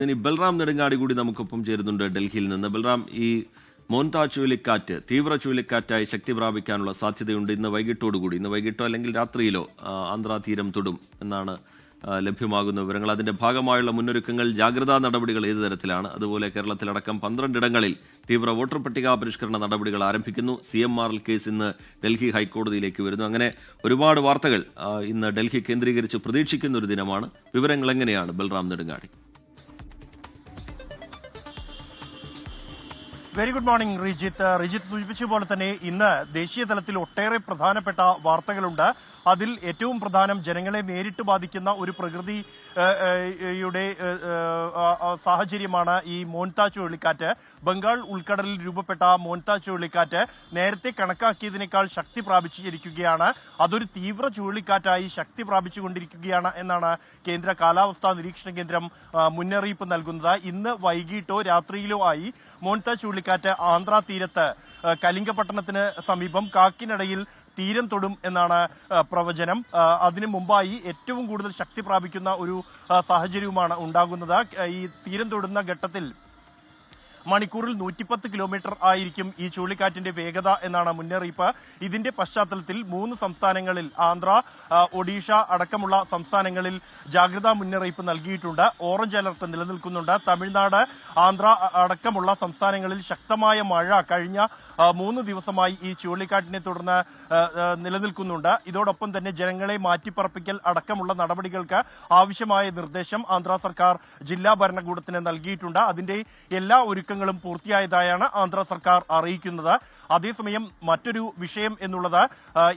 ഇനി ബൽറാം നെടുങ്ങാടി കൂടി നമുക്കൊപ്പം ചേരുന്നുണ്ട് ഡൽഹിയിൽ നിന്ന്. ബൽറാം, ഈ മോൻതാ ചുഴലിക്കാറ്റ് തീവ്ര ചുഴലിക്കാറ്റായി ശക്തി പ്രാപിക്കാനുള്ള സാധ്യതയുണ്ട്. ഇന്ന് വൈകിട്ടോടുകൂടി, ഇന്ന് വൈകിട്ടോ അല്ലെങ്കിൽ രാത്രിയിലോ ആന്ധ്രാതീരം തൊടും എന്നാണ് ലഭ്യമാകുന്ന വിവരങ്ങൾ. അതിന്റെ ഭാഗമായുള്ള മുന്നൊരുക്കങ്ങൾ, ജാഗ്രതാ നടപടികൾ ഏത് തരത്തിലാണ്? അതുപോലെ കേരളത്തിലടക്കം 12 ഇടങ്ങളിൽ തീവ്ര വോട്ടർ പട്ടിക പരിഷ്കരണ നടപടികൾ ആരംഭിക്കുന്നു. CMRL കേസ് ഇന്ന് ഡൽഹി ഹൈക്കോടതിയിലേക്ക് വരുന്നു. അങ്ങനെ ഒരുപാട് വാർത്തകൾ ഇന്ന് ഡൽഹി കേന്ദ്രീകരിച്ച് പ്രതീക്ഷിക്കുന്ന ഒരു ദിനമാണ്. വിവരങ്ങൾ എങ്ങനെയാണ് Balram Nedungadi? Very good morning Rijith സൂചിപ്പിച്ച പോലെ തന്നെ ഇന്ന് ദേശീയ തലത്തിൽ ഒട്ടേറെ പ്രധാനപ്പെട്ട വാർത്തകളുണ്ട്. അതിൽ ഏറ്റവും പ്രധാനം ജനങ്ങളെ നേരിട്ട് ബാധിക്കുന്ന ഒരു പ്രകൃതിയുടെ സാഹചര്യമാണ് ഈ മോൻതാ ചുഴലിക്കാറ്റ്. ബംഗാൾ ഉൾക്കടലിൽ രൂപപ്പെട്ട മോൻതാ ചുഴലിക്കാറ്റ് നേരത്തെ കണക്കാക്കിയതിനേക്കാൾ ശക്തി പ്രാപിച്ചിരിക്കുകയാണ്. അതൊരു തീവ്ര ചുഴലിക്കാറ്റായി ശക്തി പ്രാപിച്ചുകൊണ്ടിരിക്കുകയാണ് എന്നാണ് കേന്ദ്ര കാലാവസ്ഥാ നിരീക്ഷണ കേന്ദ്രം മുന്നറിയിപ്പ് നൽകുന്നത്. ഇന്ന് വൈകിട്ടോ രാത്രിയിലോ ആയി മോൻതാ ചുഴലിക്കാറ്റ് ആന്ധ്രാ തീരത്ത് കലിംഗപട്ടണത്തിന് സമീപം കാക്കിനടയിൽ തീരം തൊടും എന്നാണ് പ്രവചനം. അതിനു മുമ്പായി ഏറ്റവും കൂടുതൽ ശക്തി പ്രാപിക്കുന്ന ഒരു സാഹചര്യവുമാണ് ഉണ്ടാകുന്നത്. ഈ തീരം തൊടുന്ന ഘട്ടത്തിൽ മണിക്കൂറിൽ 110 കിലോമീറ്റർ ആയിരിക്കും ഈ ചുഴലിക്കാറ്റിന്റെ വേഗത എന്നാണ് മുന്നറിയിപ്പ്. ഇതിന്റെ പശ്ചാത്തലത്തിൽ 3 സംസ്ഥാനങ്ങളിൽ, ആന്ധ്ര, ഒഡീഷ അടക്കമുള്ള സംസ്ഥാനങ്ങളിൽ ജാഗ്രതാ മുന്നറിയിപ്പ് നൽകിയിട്ടുണ്ട്. ഓറഞ്ച് അലർട്ട് നിലനിൽക്കുന്നുണ്ട്. തമിഴ്നാട്, ആന്ധ്ര അടക്കമുള്ള സംസ്ഥാനങ്ങളിൽ ശക്തമായ മഴ കഴിഞ്ഞ 3 ദിവസമായി ഈ ചുഴലിക്കാറ്റിനെ തുടർന്ന് നിലനിൽക്കുന്നുണ്ട്. ഇതോടൊപ്പം തന്നെ ജനങ്ങളെ മാറ്റിപ്പറപ്പിക്കൽ അടക്കമുള്ള നടപടികൾക്ക് ആവശ്യമായ നിർദ്ദേശം ആന്ധ്ര സർക്കാർ ജില്ലാ ഭരണകൂടത്തിന് നൽകിയിട്ടുണ്ട്. അതിന്റെ എല്ലാ ഒരുക്കങ്ങളും പൂർത്തിയായതായാണ് ആന്ധ്ര സർക്കാർ അറിയിക്കുന്നത്. അതേസമയം മറ്റൊരു വിഷയം എന്നുള്ളത്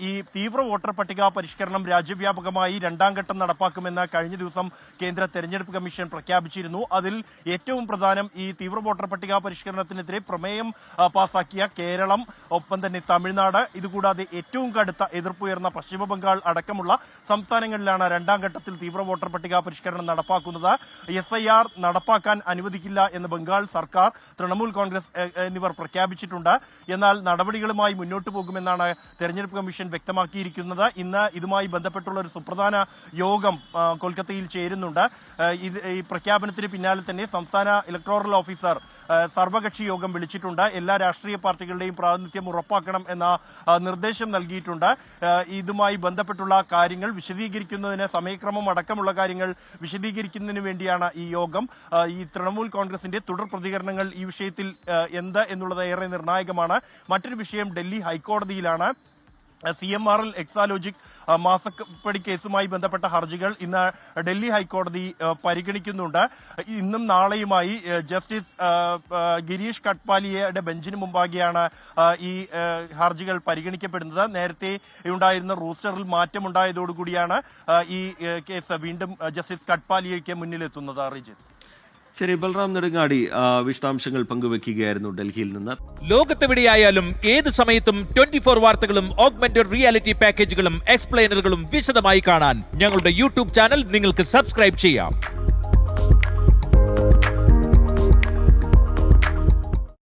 ഈ തീവ്ര വോട്ടർ പട്ടിക പരിഷ്കരണം രാജ്യവ്യാപകമായി 2ാം ഘട്ടം നടപ്പാക്കുമെന്ന് കഴിഞ്ഞ ദിവസം കേന്ദ്ര തെരഞ്ഞെടുപ്പ് കമ്മീഷൻ പ്രഖ്യാപിച്ചിരുന്നു. അതിൽ ഏറ്റവും പ്രധാനം ഈ തീവ്ര വോട്ടർ പട്ടിക പരിഷ്കരണത്തിനെതിരെ പ്രമേയം പാസാക്കിയ കേരളം, ഒപ്പം തന്നെ തമിഴ്നാട്, ഇതുകൂടാതെ ഏറ്റവും കടുത്ത എതിർപ്പുയർന്ന പശ്ചിമ ബംഗാൾ അടക്കമുള്ള സംസ്ഥാനങ്ങളിലാണ് 2ാം ഘട്ടത്തിൽ തീവ്ര വോട്ടർ പട്ടിക പരിഷ്കരണം നടപ്പാക്കുന്നത്. SIR നടപ്പാക്കാൻ അനുവദിക്കില്ല എന്ന് ബംഗാൾ സർക്കാർ, തൃണമൂൽ കോൺഗ്രസ് എന്നിവർ പ്രഖ്യാപിച്ചിട്ടുണ്ട്. എന്നാൽ നടപടികളുമായി മുന്നോട്ട് പോകുമെന്നാണ് തെരഞ്ഞെടുപ്പ് കമ്മീഷൻ വ്യക്തമാക്കിയിരിക്കുന്നത്. ഇന്ന് ഇതുമായി ബന്ധപ്പെട്ടുള്ള ഒരു സുപ്രധാന യോഗം കൊൽക്കത്തയിൽ ചേരുന്നുണ്ട്. ഈ പ്രഖ്യാപനത്തിന് പിന്നാലെ തന്നെ സംസ്ഥാന ഇലക്ടോറൽ ഓഫീസർ സർവകക്ഷി യോഗം വിളിച്ചിട്ടുണ്ട്. എല്ലാ രാഷ്ട്രീയ പാർട്ടികളുടെയും പ്രാതിനിധ്യം ഉറപ്പാക്കണം എന്ന നിർദ്ദേശം നൽകിയിട്ടുണ്ട്. ഇതുമായി ബന്ധപ്പെട്ടുള്ള കാര്യങ്ങൾ വിശദീകരിക്കുന്നതിന്, സമയക്രമം അടക്കമുള്ള കാര്യങ്ങൾ വിശദീകരിക്കുന്നതിന് വേണ്ടിയാണ് ഈ യോഗം. ഈ തൃണമൂൽ കോൺഗ്രസിന്റെ തുടർ പ്രതികരണങ്ങൾ ഈ വിഷയത്തിൽ എന്ത് എന്നുള്ളത് ഏറെ നിർണായകമാണ്. മറ്റൊരു വിഷയം ഡൽഹി ഹൈക്കോടതിയിലാണ്. CMRL എക്സാലോജിക് മാസപ്പടി കേസുമായി ബന്ധപ്പെട്ട ഹർജികൾ ഇന്ന് ഡൽഹി ഹൈക്കോടതി പരിഗണിക്കുന്നുണ്ട്. ഇന്നും നാളെയുമായി ജസ്റ്റിസ് ഗിരീഷ് കട്പാലിയയുടെ ബെഞ്ചിന് മുമ്പാകെയാണ് ഈ ഹർജികൾ പരിഗണിക്കപ്പെടുന്നത്. നേരത്തെ ഉണ്ടായിരുന്ന റൂസ്റ്ററിൽ മാറ്റമുണ്ടായതോടുകൂടിയാണ് ഈ കേസ് വീണ്ടും ജസ്റ്റിസ് കട്പാലിയയ്ക്ക് മുന്നിലെത്തുന്നത്. റിജിത്ത്, ശരി, ബൽറാം നെടുങ്ങാടി വിശദാംശങ്ങൾ പങ്കുവെക്കുകയായിരുന്നു ഡൽഹിയിൽ നിന്ന്. ലോകത്തെവിടെയായാലും ഏത് സമയത്തും 24 വാർത്തകളും ഓഗ്മെന്റഡ് റിയാലിറ്റി പാക്കേജുകളും എക്സ്പ്ലെയിനറുകളും വിശദമായി കാണാൻ ഞങ്ങളുടെ YouTube ചാനൽ നിങ്ങൾക്ക് സബ്സ്ക്രൈബ് ചെയ്യാം.